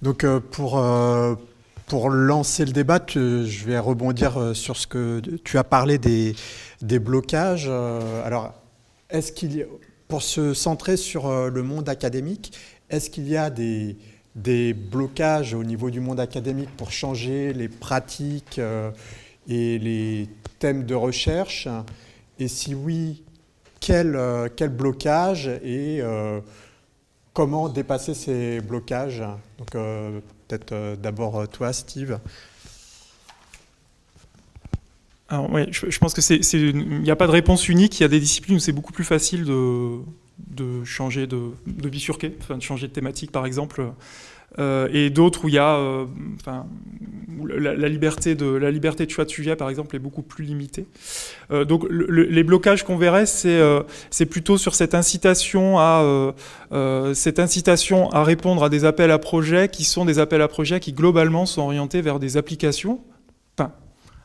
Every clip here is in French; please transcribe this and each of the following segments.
Donc pour lancer le débat, je vais rebondir sur ce que tu as parlé des blocages. Alors, est-ce qu'il y a, pour se centrer sur le monde académique, est-ce qu'il y a des blocages au niveau du monde académique pour changer les pratiques et les thèmes de recherche? Et si oui, quel blocage et comment dépasser ces blocages? Donc, peut-être d'abord toi, Steve. Alors, ouais, je pense que il n'y a pas de réponse unique. Il y a des disciplines où c'est beaucoup plus facile de changer, de bifurquer, enfin, de changer de thématique, par exemple. Et d'autres où il y a, où la liberté de choix de sujet, par exemple, est beaucoup plus limitée. Donc les blocages qu'on verrait, c'est plutôt sur cette incitation à répondre à des appels à projets qui sont des appels à projets qui globalement sont orientés vers des applications. Enfin,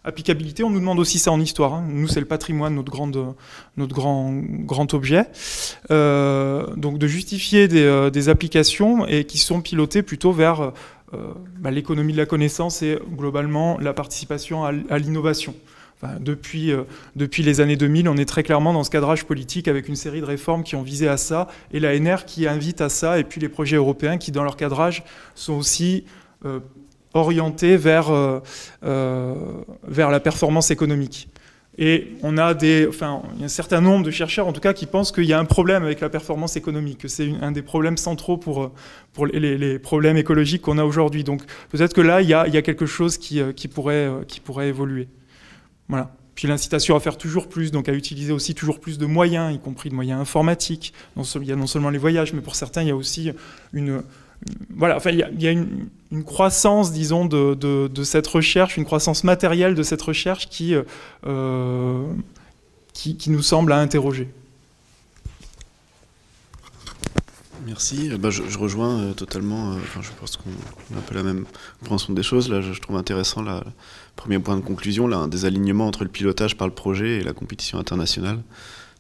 applicabilité, on nous demande aussi ça en histoire. Hein. Nous, c'est le patrimoine, notre grand objet. Donc de justifier des applications et qui sont pilotées plutôt vers l'économie de la connaissance et globalement la participation à l'innovation. Enfin, depuis les années 2000, on est très clairement dans ce cadrage politique avec une série de réformes qui ont visé à ça, et l'ANR qui invite à ça, et puis les projets européens qui, dans leur cadrage, sont aussi orientés vers la performance économique. Et on a il y a un certain nombre de chercheurs, en tout cas, qui pensent qu'il y a un problème avec la performance économique, que c'est un des problèmes centraux pour les problèmes écologiques qu'on a aujourd'hui. Donc peut-être que là, il y a quelque chose qui pourrait évoluer. Voilà. Puis l'incitation à faire toujours plus, donc à utiliser aussi toujours plus de moyens, y compris de moyens informatiques. Il y a non seulement les voyages, mais pour certains, il y a aussi il y a une croissance, disons, de cette recherche, une croissance matérielle de cette recherche qui nous semble à interroger. Merci. Je rejoins totalement. Je pense qu'on a un peu la même compréhension des choses. Là, je trouve intéressant le premier point de conclusion, là, un désalignement entre le pilotage par le projet et la compétition internationale.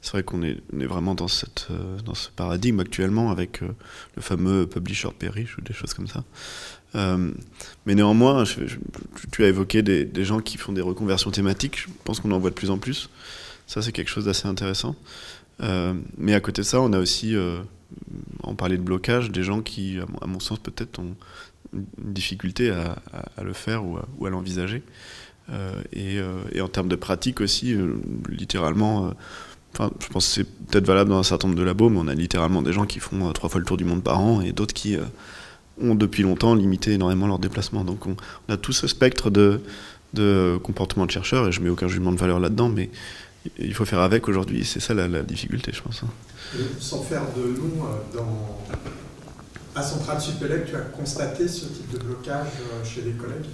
C'est vrai qu'on est vraiment dans ce paradigme actuellement avec le fameux publisher perish ou des choses comme ça. Mais néanmoins, tu as évoqué des gens qui font des reconversions thématiques. Je pense qu'on en voit de plus en plus. Ça, c'est quelque chose d'assez intéressant. Mais à côté de ça, on a aussi, on parlait de blocage, des gens qui, à mon sens, peut-être ont une difficulté à le faire ou à l'envisager. Et en termes de pratique aussi, littéralement... je pense que c'est peut-être valable dans un certain nombre de labos, mais on a littéralement des gens qui font 3 fois le tour du monde par an et d'autres qui ont depuis longtemps limité énormément leurs déplacements. Donc on a tout ce spectre de comportement de chercheurs, et je mets aucun jugement de valeur là-dedans, mais il faut faire avec aujourd'hui, c'est ça la difficulté, je pense. Et sans faire de nom, à Centrale Supélec, tu as constaté ce type de blocage chez les collègues?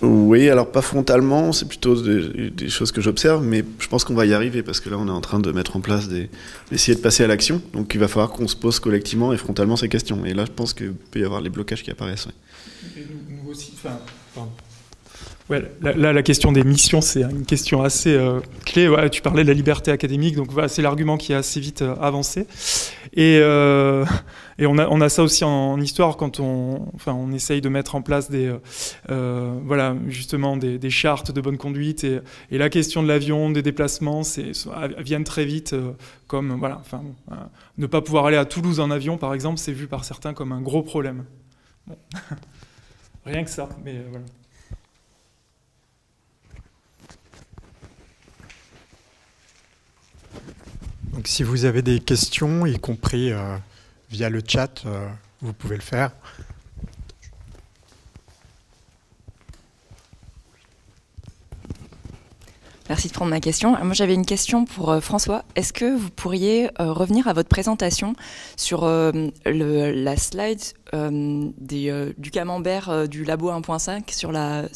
Oui, alors pas frontalement, c'est plutôt des choses que j'observe, mais je pense qu'on va y arriver parce que là on est en train de mettre en place d'essayer de passer à l'action, donc il va falloir qu'on se pose collectivement et frontalement ces questions. Et là je pense qu'il peut y avoir les blocages qui apparaissent. Ouais. Et nous aussi, ouais, là, la question des missions, c'est une question assez clé. Ouais, tu parlais de la liberté académique, donc voilà, c'est l'argument qui a assez vite avancé. Et on a ça aussi en histoire quand on essaye de mettre en place justement des chartes de bonne conduite. Et la question de l'avion, des déplacements, viennent très vite comme ne pas pouvoir aller à Toulouse en avion, par exemple, c'est vu par certains comme un gros problème. Bon. Rien que ça, mais voilà. Donc si vous avez des questions, y compris via le chat, vous pouvez le faire. Merci de prendre ma question. Moi, j'avais une question pour François. Est-ce que vous pourriez revenir à votre présentation sur la slide du camembert du labo 1.5 sur la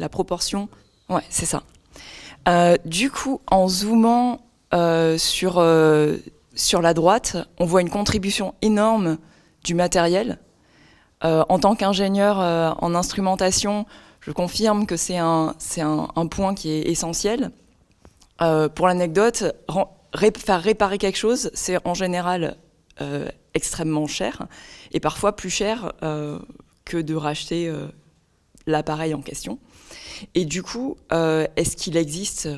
proportion? Ouais, c'est ça. Du coup, en zoomant sur la droite, on voit une contribution énorme du matériel. En tant qu'ingénieur en instrumentation, je confirme que c'est un point qui est essentiel. Pour l'anecdote, faire réparer quelque chose, c'est en général extrêmement cher, et parfois plus cher que de racheter l'appareil en question. Et du coup, est-ce qu'il existe,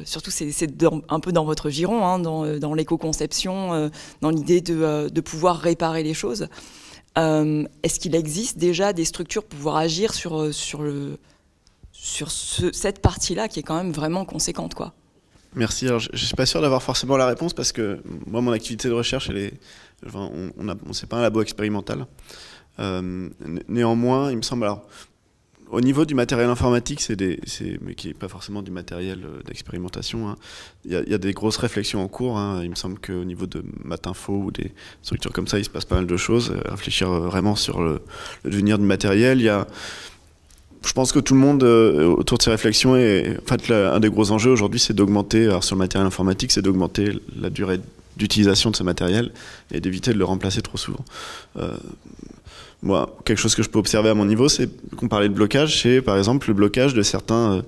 surtout c'est un peu dans votre giron, hein, dans l'éco-conception, dans l'idée de pouvoir réparer les choses, est-ce qu'il existe déjà des structures pour pouvoir agir sur cette partie-là qui est quand même vraiment conséquente, quoi? Merci. Alors, je ne suis pas sûr d'avoir forcément la réponse parce que moi, mon activité de recherche, c'est pas un labo expérimental. Néanmoins, il me semble, alors, au niveau du matériel informatique, mais qui n'est pas forcément du matériel d'expérimentation, hein, il y a des grosses réflexions en cours. Hein. Il me semble qu'au niveau de Matinfo ou des structures comme ça, il se passe pas mal de choses. Réfléchir vraiment sur le devenir du matériel. Je pense que tout le monde autour de ces réflexions, en fait, un des gros enjeux aujourd'hui, c'est d'augmenter, alors sur le matériel informatique, c'est d'augmenter la durée d'utilisation de ce matériel et d'éviter de le remplacer trop souvent. Moi, quelque chose que je peux observer à mon niveau, c'est qu'on parlait de blocage, c'est par exemple le blocage de certains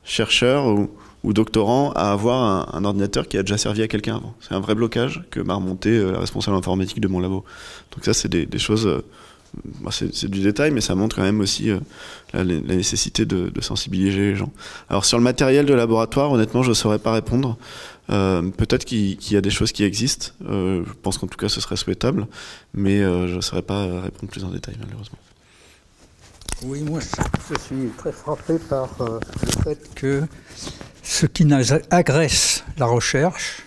chercheurs ou doctorants à avoir un ordinateur qui a déjà servi à quelqu'un avant. C'est un vrai blocage que m'a remonté la responsable informatique de mon labo. Donc ça, c'est des choses... c'est du détail, mais ça montre quand même aussi la nécessité de sensibiliser les gens. Alors sur le matériel de laboratoire, honnêtement, je ne saurais pas répondre. Peut-être qu'il y a des choses qui existent. Je pense qu'en tout cas, ce serait souhaitable, mais je ne saurais pas répondre plus en détail, malheureusement. Oui, moi, je suis très frappé par le fait que ce qui agresse la recherche,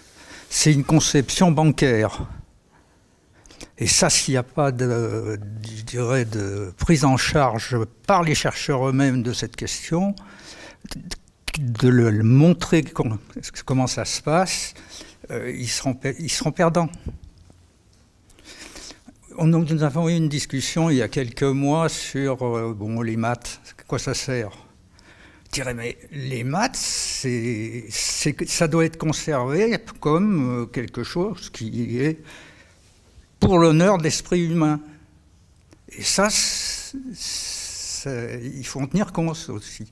c'est une conception bancaire. Et ça, s'il n'y a pas de prise en charge par les chercheurs eux-mêmes de cette question, de le montrer comment ça se passe, ils seront perdants. Nous avons eu une discussion il y a quelques mois sur les maths, à quoi ça sert? Je dirais, mais les maths, ça doit être conservé comme quelque chose qui est pour l'honneur de l'esprit humain. Et ça, il faut en tenir compte aussi.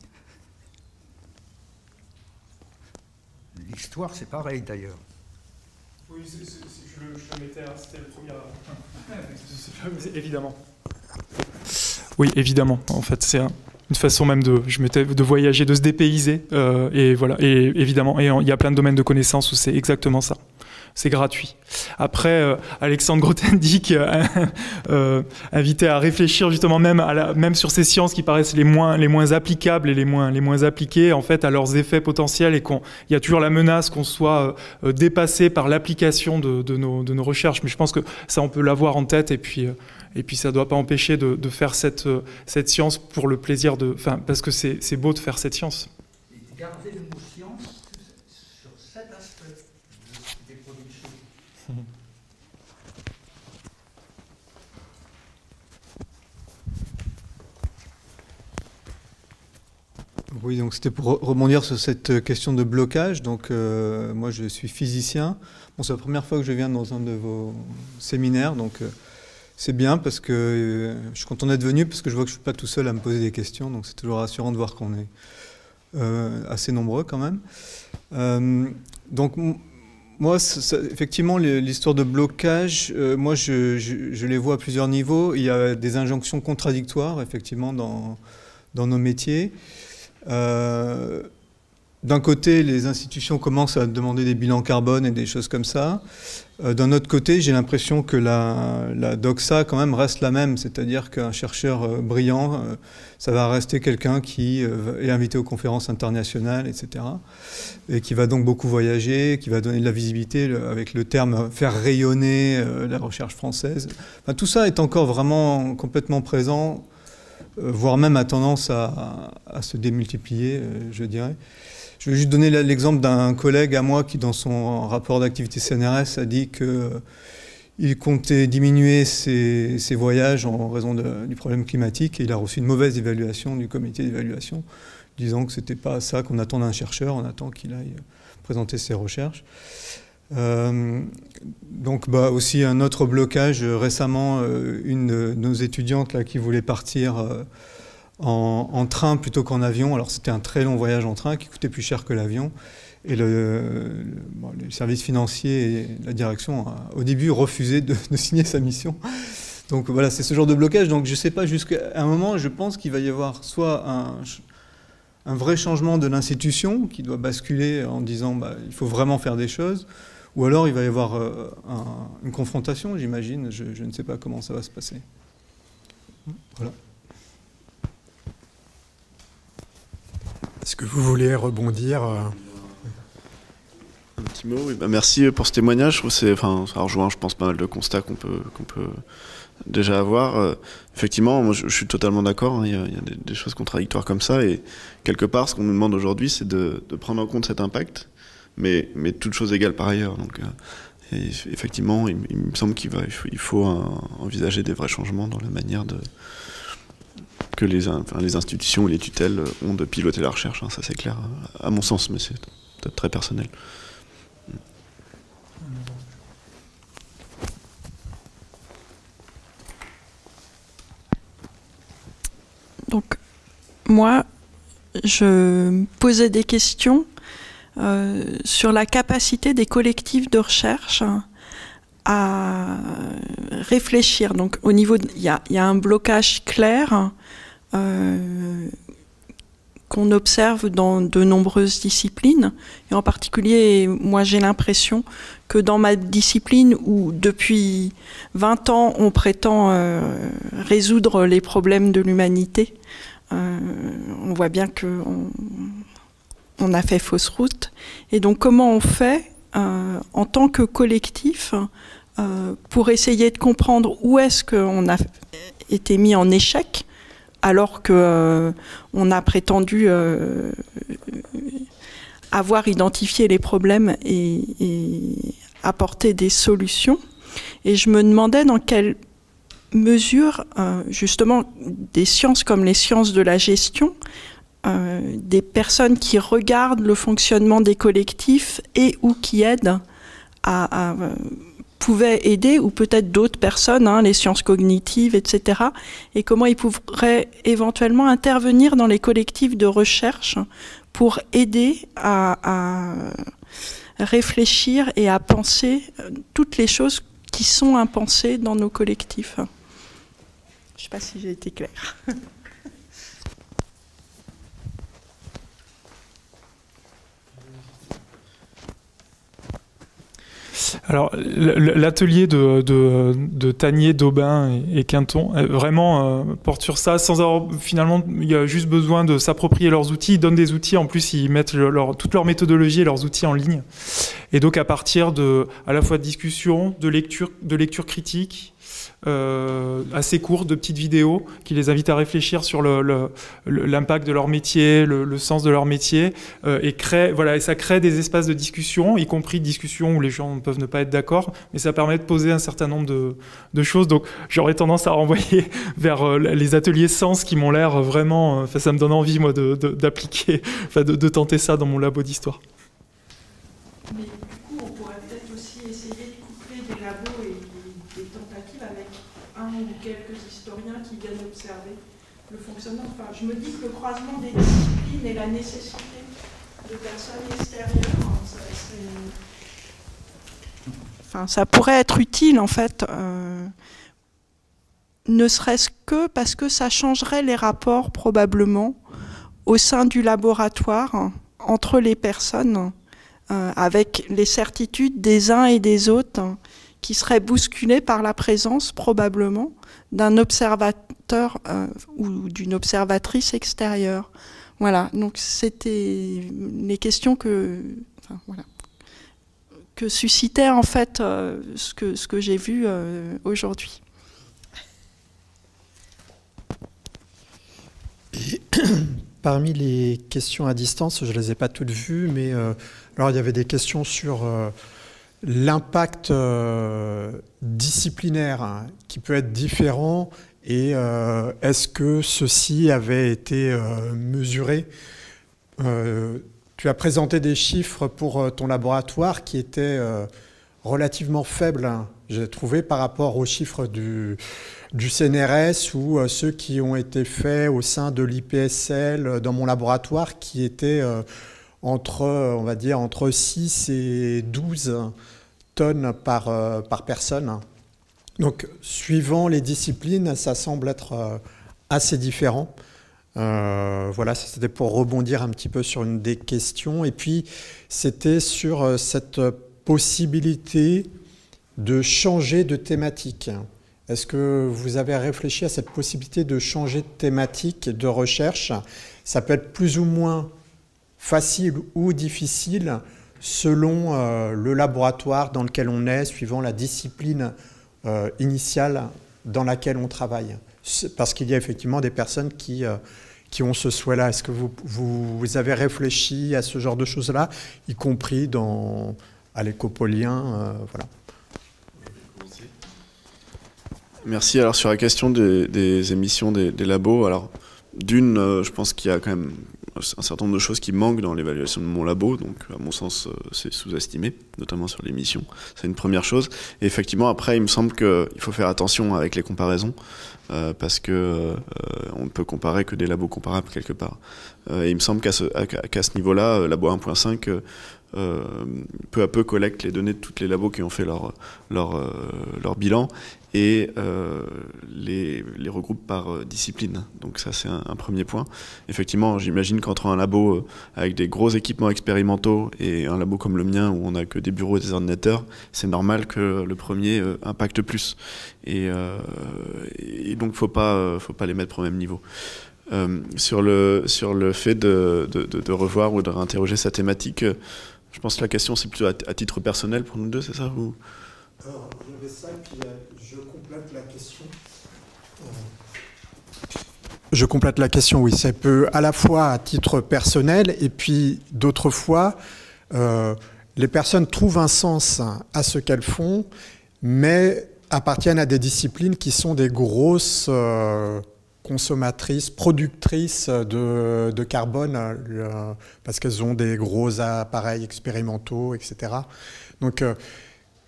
L'histoire, c'est pareil d'ailleurs. Oui, je le mettais, c'était le premier. Évidemment. Oui, évidemment. En fait, c'est une façon même de voyager, de se dépayser. Et voilà. Et évidemment, il y a plein de domaines de connaissances où c'est exactement ça. C'est gratuit. Après, Alexandre Grothendieck invitait à réfléchir justement même sur ces sciences qui paraissent les moins applicables et les moins appliquées en fait à leurs effets potentiels et il y a toujours la menace qu'on soit dépassé par l'application de nos recherches. Mais je pense que ça on peut l'avoir en tête et puis ça ne doit pas empêcher de faire cette science pour le plaisir parce que c'est beau de faire cette science. Garder le mot science sur cet aspect des productions. Oui, donc c'était pour rebondir sur cette question de blocage. Donc moi je suis physicien. Bon, c'est la première fois que je viens dans un de vos séminaires, donc c'est bien parce que je suis content d'être venu parce que je vois que je ne suis pas tout seul à me poser des questions, donc c'est toujours rassurant de voir qu'on est assez nombreux quand même. Donc moi, effectivement, l'histoire de blocage, moi je les vois à plusieurs niveaux. Il y a des injonctions contradictoires, effectivement, dans nos métiers. D'un côté, les institutions commencent à demander des bilans carbone et des choses comme ça. D'un autre côté, j'ai l'impression que la doxa quand même reste la même, c'est-à-dire qu'un chercheur brillant, ça va rester quelqu'un qui est invité aux conférences internationales, etc. Et qui va donc beaucoup voyager, qui va donner de la visibilité avec le terme faire rayonner la recherche française. Enfin, tout ça est encore vraiment complètement présent, voire même a tendance à se démultiplier, je dirais. Je vais juste donner l'exemple d'un collègue à moi qui, dans son rapport d'activité CNRS, a dit qu'il comptait diminuer ses voyages en raison du problème climatique et il a reçu une mauvaise évaluation du comité d'évaluation, disant que ce n'était pas ça qu'on attend d'un chercheur, on attend qu'il aille présenter ses recherches. Donc aussi un autre blocage. Récemment, une de nos étudiantes là, qui voulait partir en train plutôt qu'en avion. Alors c'était un très long voyage en train qui coûtait plus cher que l'avion. Et le service financier et la direction a au début refusé de signer sa mission. Donc voilà, c'est ce genre de blocage. Donc je ne sais pas, jusqu'à un moment, je pense qu'il va y avoir soit un vrai changement de l'institution qui doit basculer en disant il faut vraiment faire des choses, ou alors il va y avoir une confrontation, j'imagine. Je ne sais pas comment ça va se passer. Voilà. Est-ce que vous voulez rebondir Un petit mot, oui. Merci pour ce témoignage. Je trouve ça rejoint, je pense, pas mal de constats qu'on peut déjà avoir. Effectivement, moi, je suis totalement d'accord. Il y a des choses contradictoires comme ça. Et quelque part, ce qu'on nous demande aujourd'hui, c'est de prendre en compte cet impact, mais toutes choses égales par ailleurs. Donc, effectivement, il me semble qu'il faut envisager des vrais changements dans la manière que les institutions ou les tutelles ont de piloter la recherche. Ça, c'est clair, à mon sens, mais c'est peut-être très personnel. Donc, moi, je me posais des questions sur la capacité des collectifs de recherche à réfléchir. Donc, au niveau, il y a un blocage clair qu'on observe dans de nombreuses disciplines. Et en particulier, moi, j'ai l'impression que dans ma discipline, où depuis 20 ans, on prétend résoudre les problèmes de l'humanité, on voit bien qu'on a fait fausse route. Et donc, comment on fait en tant que collectif pour essayer de comprendre où est-ce qu'on a été mis en échec, alors qu'on a prétendu avoir identifié les problèmes et apporter des solutions. Et je me demandais dans quelle mesure, justement, des sciences comme les sciences de la gestion, des personnes qui regardent le fonctionnement des collectifs et ou qui aident pouvaient aider, ou peut-être d'autres personnes, les sciences cognitives, etc., et comment ils pourraient éventuellement intervenir dans les collectifs de recherche pour aider à réfléchir et à penser toutes les choses qui sont impensées dans nos collectifs. Je ne sais pas si j'ai été claire. Alors, l'atelier de Tanier, d'Aubin et Quinton vraiment porte sur ça, sans avoir, finalement, il y a juste besoin de s'approprier leurs outils. Ils donnent des outils, en plus, ils mettent toute leur méthodologie et leurs outils en ligne. Et donc, à partir à la fois de discussions, de lecture critique, assez courtes, de petites vidéos qui les invitent à réfléchir sur l'impact de leur métier, le sens de leur métier, et ça crée des espaces de discussion, y compris de discussions où les gens peuvent ne pas être d'accord, mais ça permet de poser un certain nombre de choses. Donc j'aurais tendance à renvoyer vers les ateliers sens qui m'ont l'air vraiment, ça me donne envie moi d'appliquer, de tenter ça dans mon labo d'histoire. Mais du coup, on pourrait peut-être aussi essayer de coupler des labos et des tentatives avec un ou quelques historiens qui viennent observer le fonctionnement. Enfin, je me dis que le croisement des disciplines et la nécessité de personnes extérieures, ça pourrait être utile, en fait, ne serait-ce que parce que ça changerait les rapports, probablement, au sein du laboratoire, entre les personnes, avec les certitudes des uns et des autres, qui seraient bousculées par la présence, probablement, d'un observateur ou d'une observatrice extérieure. Voilà, donc c'était les questions que suscitait en fait ce que j'ai vu aujourd'hui. Et parmi les questions à distance, je ne les ai pas toutes vues, mais alors il y avait des questions sur l'impact disciplinaire qui peut être différent, et est-ce que ceci avait été mesuré? Tu as présenté des chiffres pour ton laboratoire qui étaient relativement faibles, j'ai trouvé, par rapport aux chiffres du CNRS ou ceux qui ont été faits au sein de l'IPSL dans mon laboratoire, qui étaient on va dire, entre 6 et 12 tonnes par personne. Donc, suivant les disciplines, ça semble être assez différent. Voilà, c'était pour rebondir un petit peu sur une des questions. Et puis, c'était sur cette possibilité de changer de thématique. Est-ce que vous avez réfléchi à cette possibilité de changer de thématique de recherche? Ça peut être plus ou moins facile ou difficile selon le laboratoire dans lequel on est, suivant la discipline initiale dans laquelle on travaille. Parce qu'il y a effectivement des personnes qui ont ce souhait-là. Est-ce que vous avez réfléchi à ce genre de choses-là, y compris à l'écopolien voilà. Merci. Alors sur la question des émissions des labos, alors d'une, je pense qu'il y a quand même un certain nombre de choses qui manquent dans l'évaluation de mon labo, donc à mon sens c'est sous-estimé, notamment sur l'émission, c'est une première chose. Et effectivement après il me semble qu'il faut faire attention avec les comparaisons, parce que on ne peut comparer que des labos comparables quelque part. Et il me semble qu'à ce niveau-là, Labo 1.5 peu à peu collecte les données de toutes les labos qui ont fait leur bilan et les regroupe par discipline. Donc ça c'est un premier point. Effectivement, j'imagine qu'entre un labo avec des gros équipements expérimentaux et un labo comme le mien où on n'a que des bureaux et des ordinateurs, c'est normal que le premier impacte plus. Et donc faut pas les mettre au même niveau. Sur le fait de revoir ou de réinterroger sa thématique, je pense que la question c'est plutôt à titre personnel pour nous deux, c'est ça ou... Alors, il y avait ça, et puis je complète la question. Je complète la question, oui. Ça peut à la fois à titre personnel, et puis d'autres fois, les personnes trouvent un sens à ce qu'elles font, mais appartiennent à des disciplines qui sont des grosses consommatrices, productrices de carbone, parce qu'elles ont des gros appareils expérimentaux, etc. Donc,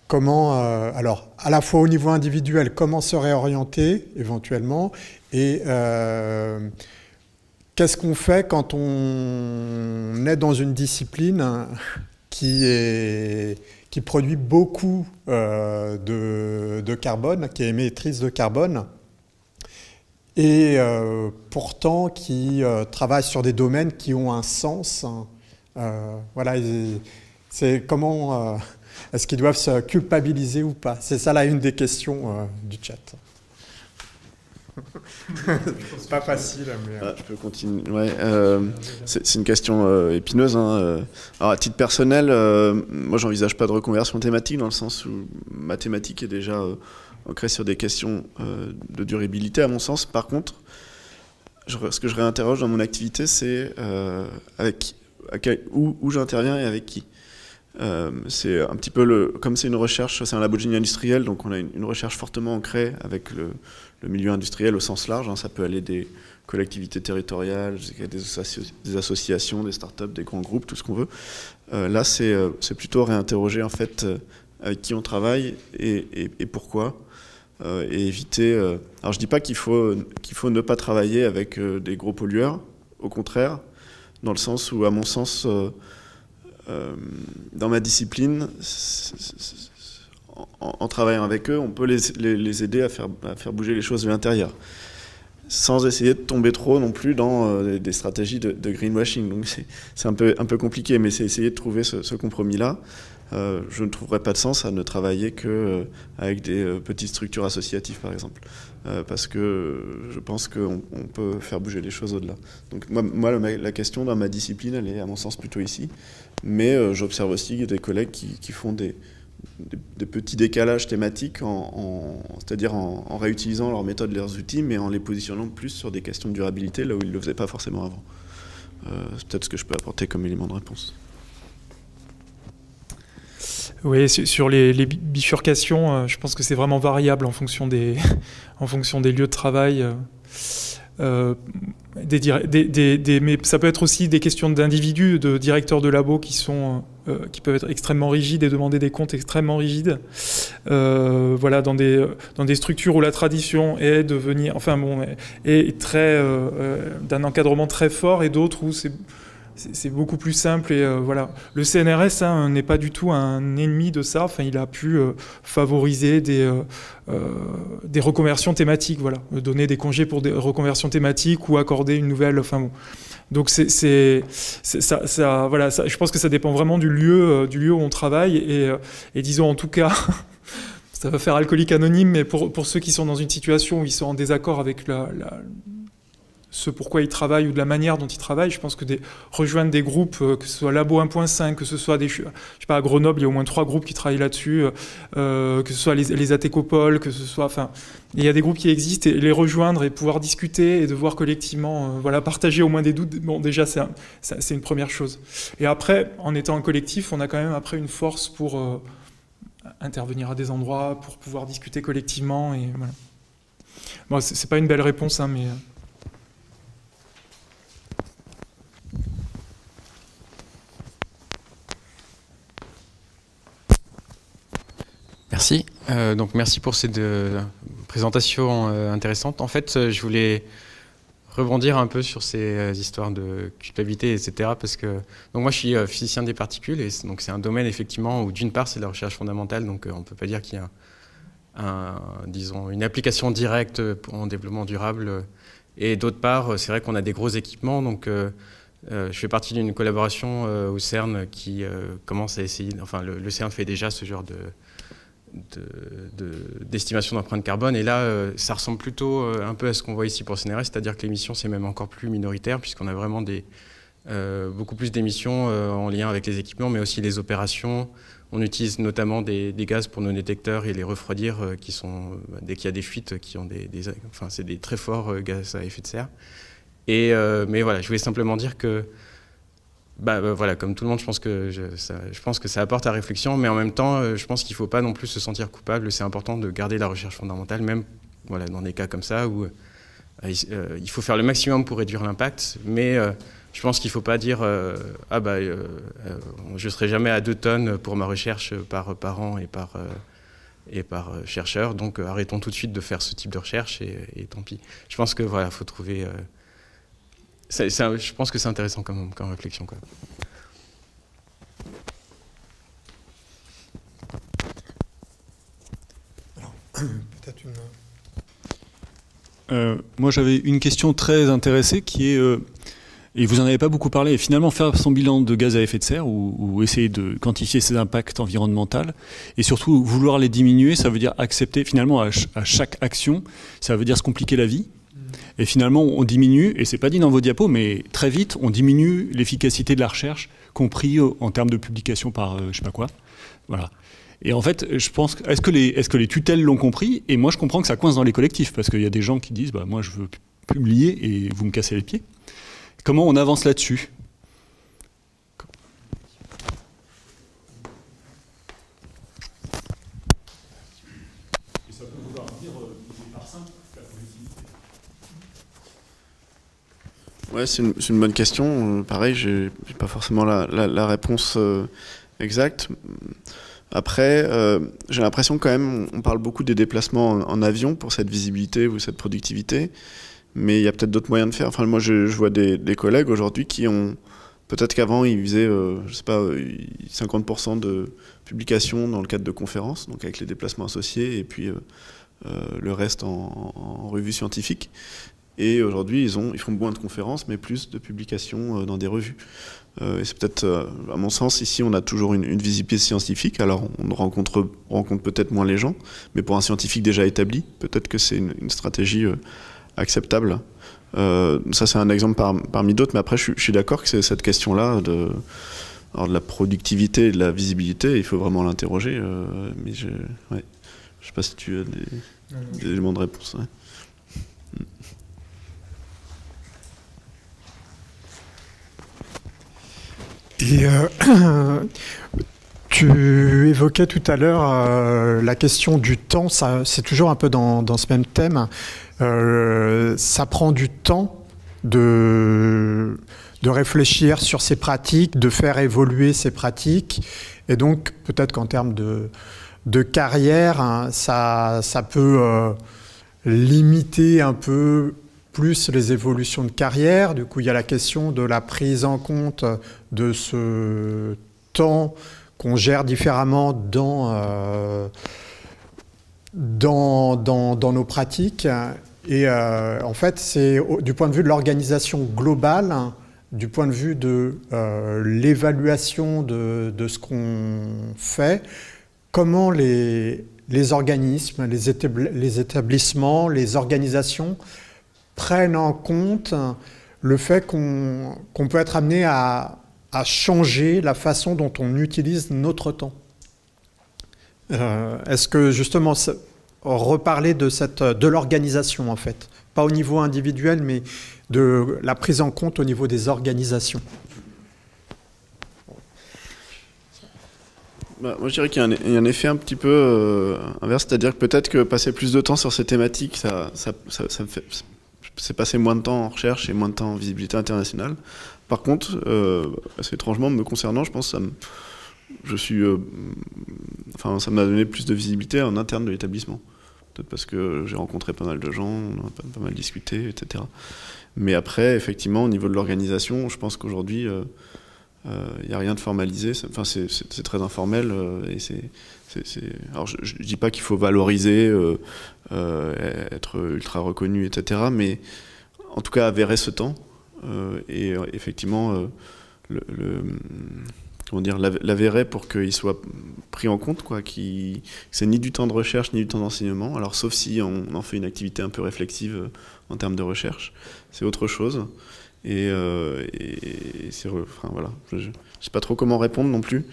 comment, alors, à la fois au niveau individuel, comment se réorienter éventuellement, et qu'est-ce qu'on fait quand on est dans une discipline qui produit beaucoup de carbone, qui est émettrice de carbone, et pourtant qui travaille sur des domaines qui ont un sens. Voilà, c'est comment... Est-ce qu'ils doivent se culpabiliser ou pas? C'est ça là une des questions du chat. C'est pas facile. Mais... je peux continuer. Ouais, c'est une question épineuse. Hein. Alors à titre personnel, moi j'envisage pas de reconversion thématique dans le sens où ma thématique est déjà ancrée sur des questions de durabilité à mon sens. Par contre, ce que je réinterroge dans mon activité, c'est où j'interviens et avec qui. C'est un petit peu comme c'est une recherche, c'est un labo de génie industriel, donc on a une recherche fortement ancrée avec le milieu industriel au sens large. Hein, ça peut aller des collectivités territoriales, des associations, des startups, des grands groupes, tout ce qu'on veut. Là, c'est plutôt réinterroger en fait avec qui on travaille et pourquoi, et éviter. Alors je dis pas qu'il faut ne pas travailler avec des gros pollueurs, au contraire, dans le sens où, à mon sens, dans ma discipline, en travaillant avec eux, on peut les aider à faire bouger les choses de l'intérieur, sans essayer de tomber trop non plus dans des stratégies de greenwashing. Donc c'est un peu compliqué, mais c'est essayer de trouver ce compromis-là. Je ne trouverais pas de sens à ne travailler qu'avec des petites structures associatives, par exemple, parce que je pense qu'on peut faire bouger les choses au-delà. Donc moi, la question dans ma discipline, elle est à mon sens plutôt ici, mais j'observe aussi des collègues qui font des petits décalages thématiques, c'est-à-dire en réutilisant leurs méthodes, leurs outils, mais en les positionnant plus sur des questions de durabilité, là où ils ne le faisaient pas forcément avant. C'est peut-être ce que je peux apporter comme élément de réponse. Oui, sur les bifurcations, je pense que c'est vraiment variable en fonction des lieux de travail. Mais ça peut être aussi des questions d'individus, de directeurs de labos qui peuvent être extrêmement rigides et demander des comptes extrêmement rigides. Voilà, dans des structures où la tradition est de venir, est très d'un encadrement très fort, et d'autres où c'est beaucoup plus simple. Et voilà, le CNRS n'est pas du tout un ennemi de ça. Enfin, il a pu favoriser des reconversions thématiques, voilà, donner des congés pour des reconversions thématiques ou accorder une nouvelle. Enfin bon. Donc voilà, je pense que ça dépend vraiment du lieu où on travaille et disons en tout cas, ça va faire alcoolique anonyme, mais pour ceux qui sont dans une situation où ils sont en désaccord avec ce pourquoi ils travaillent ou de la manière dont ils travaillent, je pense que rejoindre des groupes, que ce soit Labo 1.5, que ce soit je sais pas, à Grenoble, il y a au moins 3 groupes qui travaillent là-dessus, que ce soit les Atécopoles, que ce soit, enfin, il y a des groupes qui existent, et les rejoindre et pouvoir discuter et de voir collectivement, voilà, partager au moins des doutes, bon, déjà, c'est une première chose. Et après, en étant un collectif, on a quand même après une force pour intervenir à des endroits, pour pouvoir discuter collectivement, et voilà. Bon, c'est pas une belle réponse, hein, mais... Merci. Donc merci pour cette présentation intéressante. En fait, je voulais rebondir un peu sur ces histoires de culpabilité, etc. Parce que donc moi, je suis physicien des particules, et donc c'est un domaine effectivement où d'une part c'est la recherche fondamentale, donc on peut pas dire qu'il y a disons une application directe en développement durable. Et d'autre part, c'est vrai qu'on a des gros équipements, donc je fais partie d'une collaboration au CERN qui commence à essayer. Enfin, le CERN fait déjà ce genre d'estimation d'empreinte carbone, et là ça ressemble plutôt un peu à ce qu'on voit ici pour le CNRS, c'est-à-dire que l'émission c'est même encore plus minoritaire puisqu'on a vraiment beaucoup plus d'émissions en lien avec les équipements, mais aussi les opérations. On utilise notamment des gaz pour nos détecteurs et les refroidir qui sont, dès qu'il y a des fuites, qui ont enfin c'est des très forts gaz à effet de serre. Et mais voilà, je voulais simplement dire que voilà, comme tout le monde, je pense que ça apporte à réflexion, mais en même temps, je pense qu'il ne faut pas non plus se sentir coupable. C'est important de garder la recherche fondamentale, même voilà, dans des cas comme ça où il faut faire le maximum pour réduire l'impact, mais je pense qu'il ne faut pas dire je ne serai jamais à 2 tonnes pour ma recherche par an et par chercheur, donc arrêtons tout de suite de faire ce type de recherche et tant pis. Je pense que voilà, faut trouver... je pense que c'est intéressant comme réflexion, quoi. Alors, peut-être une... Moi, j'avais une question très intéressée qui est, et vous n'en avez pas beaucoup parlé, et finalement faire son bilan de gaz à effet de serre ou essayer de quantifier ses impacts environnementaux, et surtout vouloir les diminuer, ça veut dire accepter finalement à chaque action, ça veut dire se compliquer la vie. Et finalement, on diminue, et c'est pas dit dans vos diapos, mais très vite, on diminue l'efficacité de la recherche, compris en termes de publication par je sais pas quoi. Voilà. Et en fait, je pense, est-ce que les tutelles l'ont compris? Et moi, je comprends que ça coince dans les collectifs, parce qu'il y a des gens qui disent, moi, je veux publier et vous me cassez les pieds. Comment on avance là-dessus? Ouais, c'est une bonne question. Pareil, j'ai pas forcément la réponse exacte. Après, j'ai l'impression quand même, on parle beaucoup des déplacements en avion pour cette visibilité ou cette productivité, mais il y a peut-être d'autres moyens de faire. Enfin, moi, je vois des collègues aujourd'hui qui ont, peut-être qu'avant, ils faisaient, je sais pas, 50% de publications dans le cadre de conférences, donc avec les déplacements associés, et puis le reste en revue scientifique. Et aujourd'hui, ils font moins de conférences, mais plus de publications dans des revues. Et c'est peut-être, à mon sens, ici, on a toujours une visibilité scientifique. Alors, on rencontre peut-être moins les gens, mais pour un scientifique déjà établi, peut-être que c'est une stratégie acceptable. Ça, c'est un exemple parmi d'autres, mais après, je suis d'accord que c'est cette question-là de la productivité et de la visibilité, il faut vraiment l'interroger. Mais je sais pas si tu as des éléments de réponse. Ouais. Et tu évoquais tout à l'heure la question du temps, c'est toujours un peu dans ce même thème. Ça prend du temps de réfléchir sur ces pratiques, de faire évoluer ces pratiques. Et donc, peut-être qu'en termes de carrière, hein, ça peut limiter un peu plus les évolutions de carrière. Du coup, il y a la question de la prise en compte de ce temps qu'on gère différemment dans nos pratiques. Et en fait, c'est du point de vue de l'organisation globale, du point de vue de l'évaluation de ce qu'on fait, comment les organismes, les établissements, les organisations prennent en compte le fait qu'on peut être amené à changer la façon dont on utilise notre temps. Est-ce que justement reparler de l'organisation en fait, pas au niveau individuel, mais de la prise en compte au niveau des organisations? Moi, je dirais qu'il y a un effet un petit peu inverse, c'est-à-dire que peut-être que passer plus de temps sur ces thématiques, c'est passer moins de temps en recherche et moins de temps en visibilité internationale. Par contre, assez étrangement, me concernant, je pense que ça m'a donné plus de visibilité en interne de l'établissement. Peut-être parce que j'ai rencontré pas mal de gens, on a pas mal discuté, etc. Mais après, effectivement, au niveau de l'organisation, je pense qu'aujourd'hui, il n'y a rien de formalisé. Enfin, c'est très informel. Et alors, je ne dis pas qu'il faut valoriser, être ultra reconnu, etc. Mais en tout cas, avérer ce temps. Et effectivement, l'avérer pour qu'il soit pris en compte, quoi, c'est ni du temps de recherche ni du temps d'enseignement. Alors, sauf si on en fait une activité un peu réflexive en termes de recherche, c'est autre chose. Et voilà, je sais pas trop comment répondre non plus,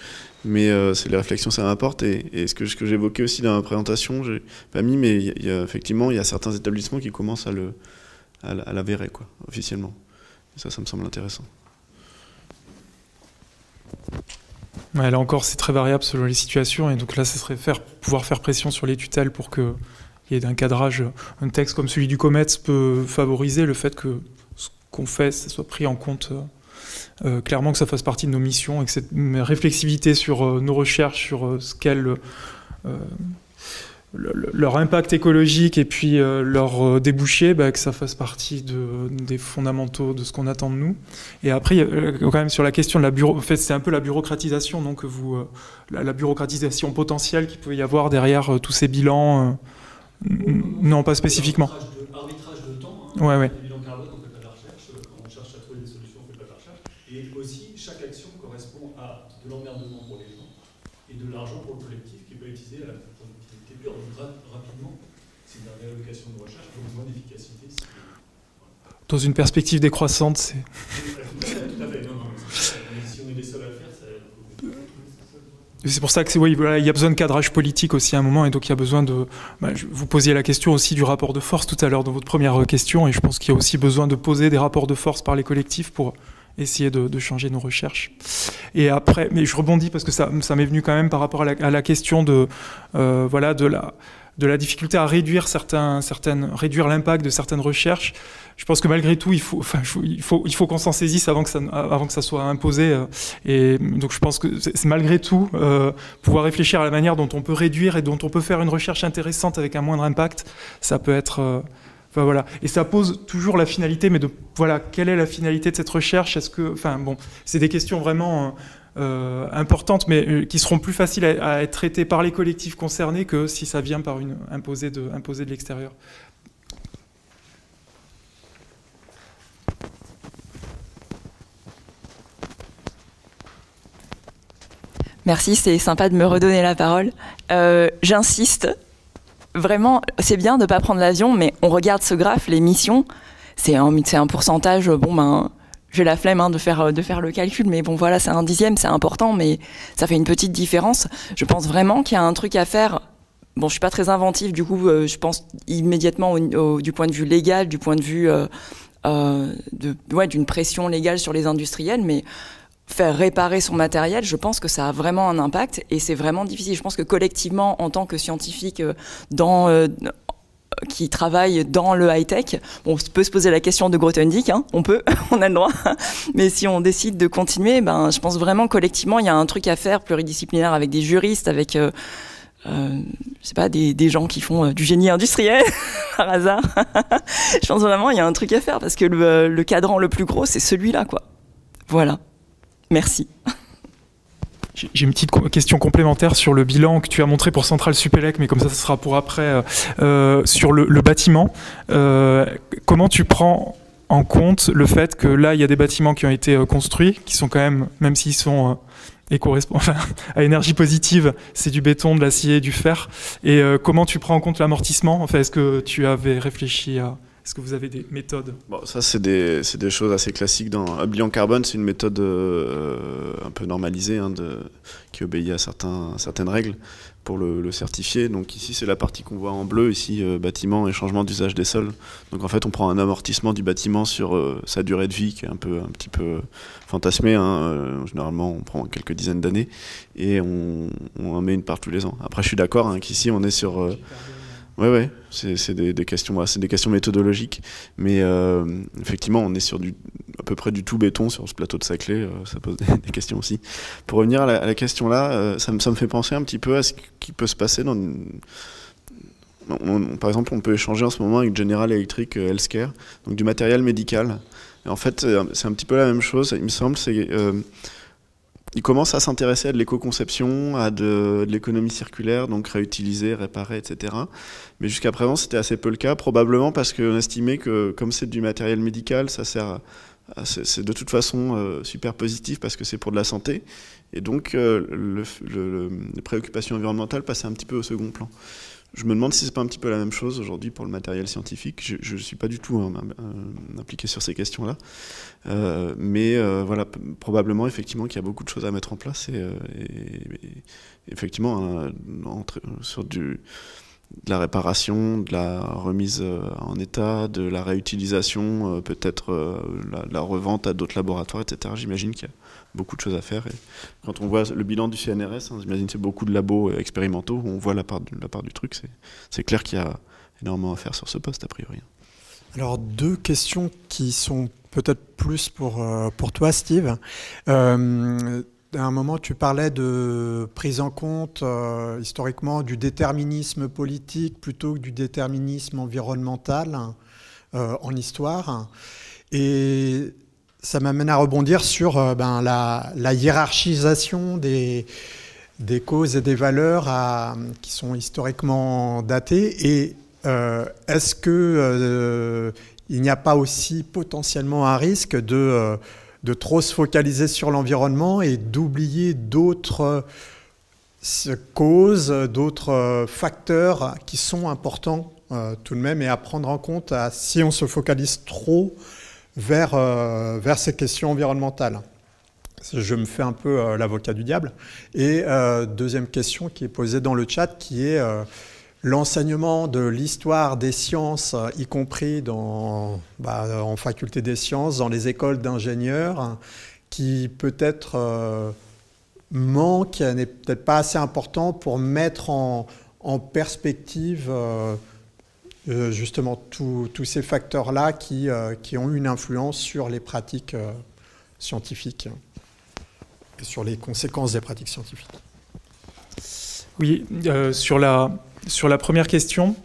mais c'est les réflexions, ça m'apporte. Et ce que j'évoquais aussi dans ma présentation, j'ai pas mis, mais effectivement, il y a certains établissements qui commencent à l'avérer, quoi, officiellement. Et ça me semble intéressant. Ouais, là encore, c'est très variable selon les situations, et donc là, ça serait pouvoir faire pression sur les tutelles pour qu'il y ait un cadrage. Un texte comme celui du COMETS peut favoriser le fait que ce qu'on fait, ça soit pris en compte clairement, que ça fasse partie de nos missions, et que cette réflexivité sur nos recherches, sur ce qu'elles... leur impact écologique et puis leur débouché, que ça fasse partie des fondamentaux de ce qu'on attend de nous. Et après, quand même sur la question de en fait, c'est un peu la bureaucratisation, donc la bureaucratisation potentielle qu'il peut y avoir derrière tous ces bilans. Non, pas spécifiquement. Arbitrage de temps. Ouais. Les bilans carbone, on ne fait pas de la recherche. Quand on cherche à trouver des solutions, on ne fait pas de la recherche. Et aussi, chaque action correspond à de l'emmerdement pour les gens et de l'argent pour le collectif qui peut être utilisé à la productivité pure. Donc rapidement, c'est de la réallocation de recherche, donc moins d'efficacité. Voilà. Dans une perspective décroissante, c'est... Tout à fait. Non, mais si on est les seuls à le faire, ça... C'est pour ça que il y a besoin de cadrage politique aussi à un moment, et donc il y a besoin de... vous posiez la question aussi du rapport de force tout à l'heure dans votre première question, et je pense qu'il y a aussi besoin de poser des rapports de force par les collectifs pour essayer de changer nos recherches. Et après, mais je rebondis parce que ça m'est venu quand même par rapport à la question de la difficulté à réduire réduire l'impact de certaines recherches. Je pense que malgré tout, il faut qu'on s'en saisisse avant que ça soit imposé. Et donc je pense que c'est malgré tout pouvoir réfléchir à la manière dont on peut réduire et dont on peut faire une recherche intéressante avec un moindre impact. Ça peut être... voilà. Et ça pose toujours la finalité, mais quelle est la finalité de cette recherche? C'est des questions vraiment importantes, mais qui seront plus faciles à être traitées par les collectifs concernés que si ça vient par imposé de l'extérieur. Merci, c'est sympa de me redonner la parole. J'insiste. Vraiment, c'est bien de ne pas prendre l'avion, mais on regarde ce graphe, les missions, c'est un pourcentage, j'ai la flemme de faire le calcul, mais bon voilà, c'est un dixième, c'est important, mais ça fait une petite différence. Je pense vraiment qu'il y a un truc à faire. Bon, je suis pas très inventive, du coup, je pense immédiatement du point de vue légal, du point de vue d'une pression légale sur les industriels, mais faire réparer son matériel, je pense que ça a vraiment un impact et c'est vraiment difficile. Je pense que collectivement, en tant que scientifique qui travaille dans le high-tech, on peut se poser la question de Grothendieck, on a le droit, mais si on décide de continuer, je pense vraiment collectivement, il y a un truc à faire pluridisciplinaire avec des juristes, avec je sais pas, des gens qui font du génie industriel par hasard. Je pense vraiment il y a un truc à faire parce que le cadran le plus gros, c'est celui-là, quoi. Voilà. Merci. J'ai une petite question complémentaire sur le bilan que tu as montré pour Centrale Supélec, mais comme ça sera pour après, sur le bâtiment. Comment tu prends en compte le fait que là, il y a des bâtiments qui ont été construits, qui sont quand même s'ils sont à énergie positive, c'est du béton, de l'acier, du fer. Et comment tu prends en compte l'amortissement? Enfin, est-ce que tu avais réfléchi à... Est-ce que vous avez des méthodes? Bon, ça, c'est des choses assez classiques. Un bilan carbone, c'est une méthode un peu normalisée qui obéit à certaines règles pour le certifier. Donc ici, c'est la partie qu'on voit en bleu, ici, bâtiment et changement d'usage des sols. Donc en fait, on prend un amortissement du bâtiment sur sa durée de vie, qui est un petit peu fantasmée. Généralement, on prend quelques dizaines d'années et on en met une part tous les ans. Après, je suis d'accord qu'ici, on est sur... Ouais, c'est des questions méthodologiques, mais effectivement, on est sur à peu près du tout béton sur ce plateau de Saclay, ça pose des questions aussi. Pour revenir à la question là, ça me fait penser un petit peu à ce qui peut se passer dans par exemple, on peut échanger en ce moment avec General Electric Healthcare, donc du matériel médical. Et en fait, c'est un petit peu la même chose, il me semble, ils commencent à s'intéresser à de l'éco-conception, à de l'économie circulaire, donc réutiliser, réparer, etc. Mais jusqu'à présent, c'était assez peu le cas, probablement parce qu'on estimait que, comme c'est du matériel médical, ça sert c'est de toute façon super positif parce que c'est pour de la santé. Et donc, les préoccupations environnementales passaient un petit peu au second plan. Je me demande si c'est pas un petit peu la même chose aujourd'hui pour le matériel scientifique. Je ne suis pas du tout impliqué sur ces questions-là. Mais voilà, probablement effectivement qu'il y a beaucoup de choses à mettre en place. Et effectivement, sur de la réparation, de la remise en état, de la réutilisation, peut-être la revente à d'autres laboratoires, etc. J'imagine qu'il y a beaucoup de choses à faire. Et quand on voit le bilan du CNRS, j'imagine que c'est beaucoup de labos expérimentaux, on voit la part du truc. C'est clair qu'il y a énormément à faire sur ce poste, a priori. Alors, deux questions qui sont peut-être plus pour toi, Steve. À un moment, tu parlais de prise en compte, historiquement, du déterminisme politique plutôt que du déterminisme environnemental en histoire. Et ça m'amène à rebondir sur la hiérarchisation des causes et des valeurs qui sont historiquement datées. Et est-ce que il n'y a pas aussi potentiellement un risque de trop se focaliser sur l'environnement et d'oublier d'autres causes, d'autres facteurs qui sont importants tout de même et à prendre en compte si on se focalise trop vers ces questions environnementales? Je me fais un peu l'avocat du diable. Et deuxième question qui est posée dans le chat, qui est l'enseignement de l'histoire des sciences, y compris en faculté des sciences, dans les écoles d'ingénieurs, qui peut-être manque, n'est peut-être pas assez important pour mettre en perspective justement tous ces facteurs-là qui ont une influence sur les pratiques scientifiques et sur les conséquences des pratiques scientifiques. Oui, sur la première question,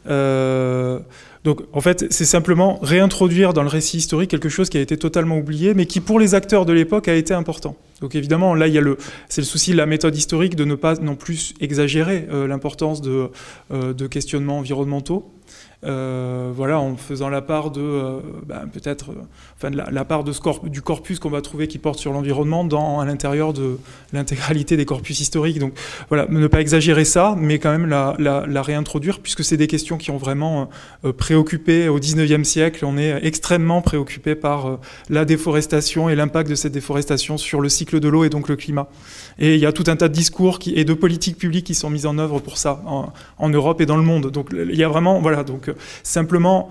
donc en fait c'est simplement réintroduire dans le récit historique quelque chose qui a été totalement oublié, mais qui pour les acteurs de l'époque a été important. Donc évidemment là c'est le souci de la méthode historique de ne pas non plus exagérer l'importance de questionnements environnementaux. Voilà, en faisant la part la part du corpus qu'on va trouver qui porte sur l'environnement à l'intérieur de l'intégralité des corpus historiques. Donc voilà, ne pas exagérer ça, mais quand même la réintroduire, puisque c'est des questions qui ont vraiment préoccupé au XIXe siècle. On est extrêmement préoccupé par la déforestation et l'impact de cette déforestation sur le cycle de l'eau et donc le climat. Et il y a tout un tas de discours et de politiques publiques qui sont mises en œuvre pour ça, en Europe et dans le monde. Donc il y a vraiment, voilà, donc simplement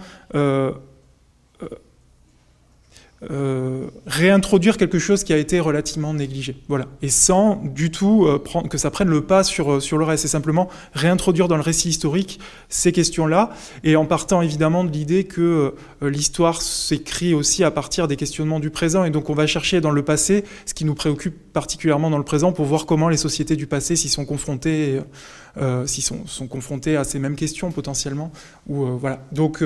réintroduire quelque chose qui a été relativement négligé. Voilà. Et sans du tout que ça prenne le pas sur le reste. C'est simplement réintroduire dans le récit historique ces questions-là, et en partant évidemment de l'idée que l'histoire s'écrit aussi à partir des questionnements du présent. Et donc on va chercher dans le passé ce qui nous préoccupe particulièrement dans le présent pour voir comment les sociétés du passé s'y sont confrontées, sont confrontées à ces mêmes questions potentiellement. Voilà. Donc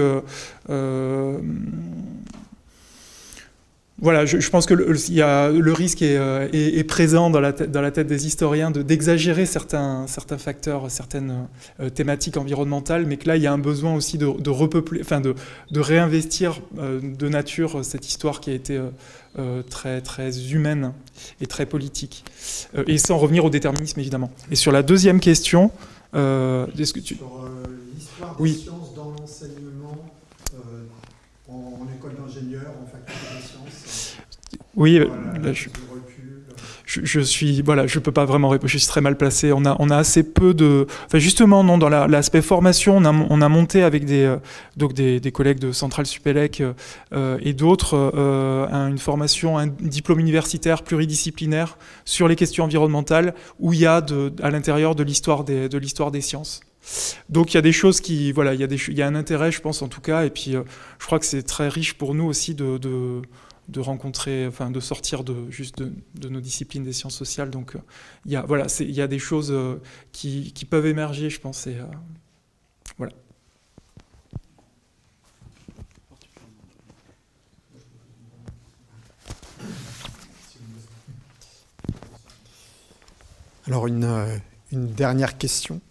voilà, je pense que le risque est présent dans la tête des historiens d'exagérer certains facteurs, certaines thématiques environnementales, mais que là, il y a un besoin aussi de repeupler, enfin de réinvestir de nature cette histoire qui a été très, très humaine et très politique. Et sans revenir au déterminisme, évidemment. Et sur la deuxième question... est-ce que tu... Sur l'histoire des sciences dans l'enseignement en école d'ingénieur, en faculté des sciences. Oui, là, je peux pas vraiment répondre, je suis très mal placé. On a assez peu de... Enfin, justement, non, dans l'aspect formation, on a monté avec des collègues de Centrale Supélec et d'autres une formation, un diplôme universitaire pluridisciplinaire sur les questions environnementales, où il y a à l'intérieur de l'histoire des sciences. Donc il y a des choses qui... Voilà, il y a un intérêt, je pense, en tout cas, et puis je crois que c'est très riche pour nous aussi de rencontrer, enfin de sortir de nos disciplines des sciences sociales. Donc il y a des choses qui peuvent émerger, je pense. Et, voilà. Alors une dernière question.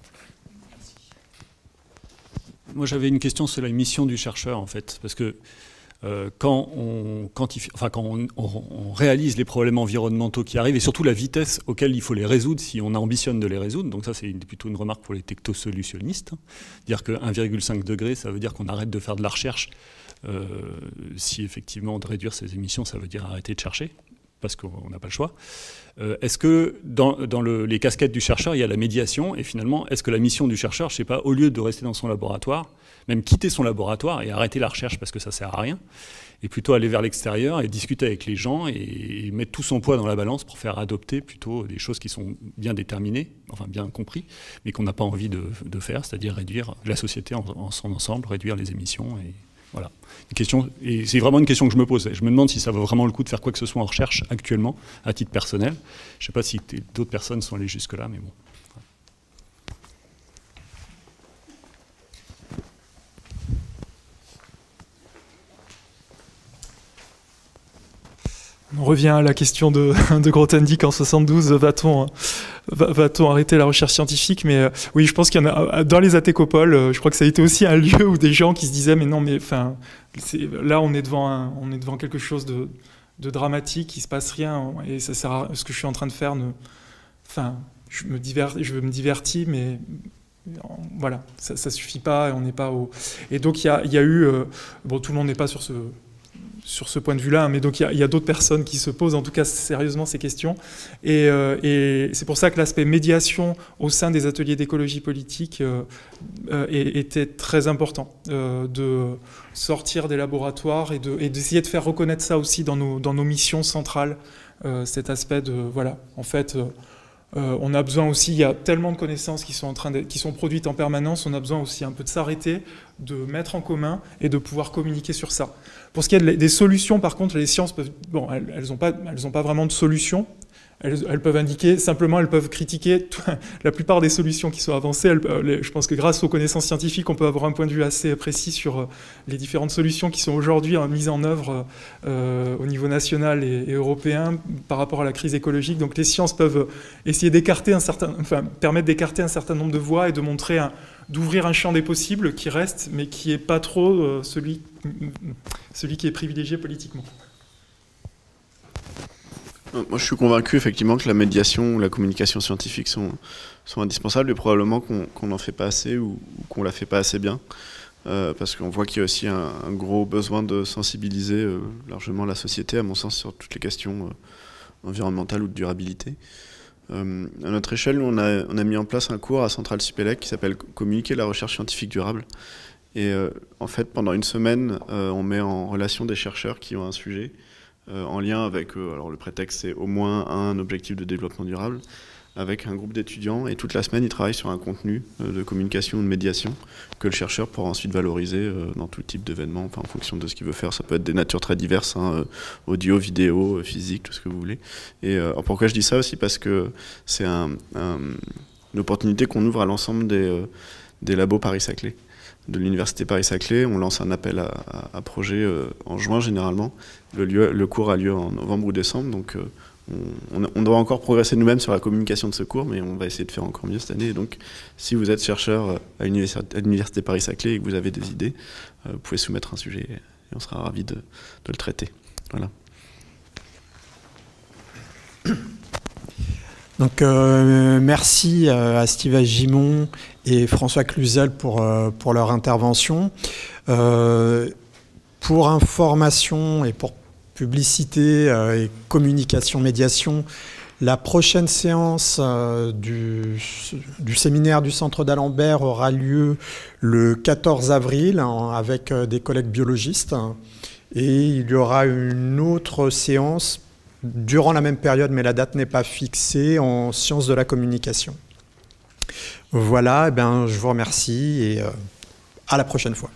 Moi j'avais une question sur la mission du chercheur en fait, parce que quand on réalise les problèmes environnementaux qui arrivent, et surtout la vitesse auquel il faut les résoudre si on ambitionne de les résoudre, donc ça c'est plutôt une remarque pour les technosolutionnistes, dire que 1,5 degré, ça veut dire qu'on arrête de faire de la recherche, si effectivement de réduire ces émissions, ça veut dire arrêter de chercher, parce qu'on n'a pas le choix. Est-ce que dans les casquettes du chercheur, il y a la médiation, et finalement, est-ce que la mission du chercheur, je ne sais pas, au lieu de rester dans son laboratoire, même quitter son laboratoire et arrêter la recherche parce que ça ne sert à rien, et plutôt aller vers l'extérieur et discuter avec les gens et mettre tout son poids dans la balance pour faire adopter plutôt des choses qui sont bien déterminées, enfin bien compris, mais qu'on n'a pas envie de faire, c'est-à-dire réduire la société en son ensemble, réduire les émissions. Et voilà. Une question, et c'est vraiment une question que je me pose. Je me demande si ça vaut vraiment le coup de faire quoi que ce soit en recherche actuellement, à titre personnel. Je ne sais pas si d'autres personnes sont allées jusque-là, mais bon. On revient à la question de Grothendieck en 72, va-t-on arrêter la recherche scientifique? Mais oui, je pense qu'il y en a dans les atécopoles, je crois que ça a été aussi un lieu où des gens qui se disaient mais non, mais enfin, là on est devant quelque chose de dramatique, il se passe rien, et ça sert à, ce que je suis en train de faire, enfin, je me divertis, mais voilà, ça suffit pas, et on n'est pas au... Et donc il y a eu, bon, tout le monde n'est pas sur ce point de vue-là, mais donc il y a d'autres personnes qui se posent en tout cas sérieusement ces questions, et c'est pour ça que l'aspect médiation au sein des ateliers d'écologie politique était très important, de sortir des laboratoires et d'essayer de faire reconnaître ça aussi dans nos missions centrales, cet aspect de, voilà, en fait... on a besoin aussi, il y a tellement de connaissances qui sont produites en permanence, on a besoin aussi un peu de s'arrêter, de mettre en commun et de pouvoir communiquer sur ça. Pour ce qui est des solutions, par contre, les sciences peuvent, bon, elles ont pas vraiment de solution. Elles peuvent indiquer, simplement, elles peuvent critiquer la plupart des solutions qui sont avancées. Je pense que grâce aux connaissances scientifiques, on peut avoir un point de vue assez précis sur les différentes solutions qui sont aujourd'hui mises en œuvre au niveau national et européen par rapport à la crise écologique. Donc les sciences peuvent essayer d'écarter permettre d'écarter un certain nombre de voies et de montrer d'ouvrir un champ des possibles qui reste, mais qui n'est pas trop celui qui est privilégié politiquement. Moi, je suis convaincu effectivement que la médiation ou la communication scientifique sont indispensables, et probablement qu'on n'en fait pas assez ou qu'on la fait pas assez bien, parce qu'on voit qu'il y a aussi un gros besoin de sensibiliser largement la société, à mon sens, sur toutes les questions environnementales ou de durabilité. À notre échelle, nous, on a mis en place un cours à Centrale Supélec qui s'appelle « Communiquer la recherche scientifique durable ». Et en fait, pendant une semaine, on met en relation des chercheurs qui ont un sujet en lien avec, alors le prétexte c'est au moins un objectif de développement durable, avec un groupe d'étudiants, et toute la semaine ils travaillent sur un contenu de communication ou de médiation que le chercheur pourra ensuite valoriser dans tout type d'événement, enfin, en fonction de ce qu'il veut faire. Ça peut être des natures très diverses, hein, audio, vidéo, physique, tout ce que vous voulez. Et pourquoi je dis ça aussi? Parce que c'est une opportunité qu'on ouvre à l'ensemble des labos Paris-Saclay, de l'université Paris-Saclay. On lance un appel à projet en juin généralement. Le cours a lieu en novembre ou décembre, donc on doit encore progresser nous-mêmes sur la communication de ce cours, mais on va essayer de faire encore mieux cette année. Et donc, si vous êtes chercheur à l'université Paris-Saclay et que vous avez des idées, vous pouvez soumettre un sujet et on sera ravis de le traiter. Voilà. Donc, merci à Steve Gimon et François Cluzel pour leur intervention. Pour information et pour publicité et communication, médiation, la prochaine séance du séminaire du Centre d'Alembert aura lieu le 14 avril avec des collègues biologistes. Et il y aura une autre séance durant la même période, mais la date n'est pas fixée, en sciences de la communication. Voilà, je vous remercie et à la prochaine fois.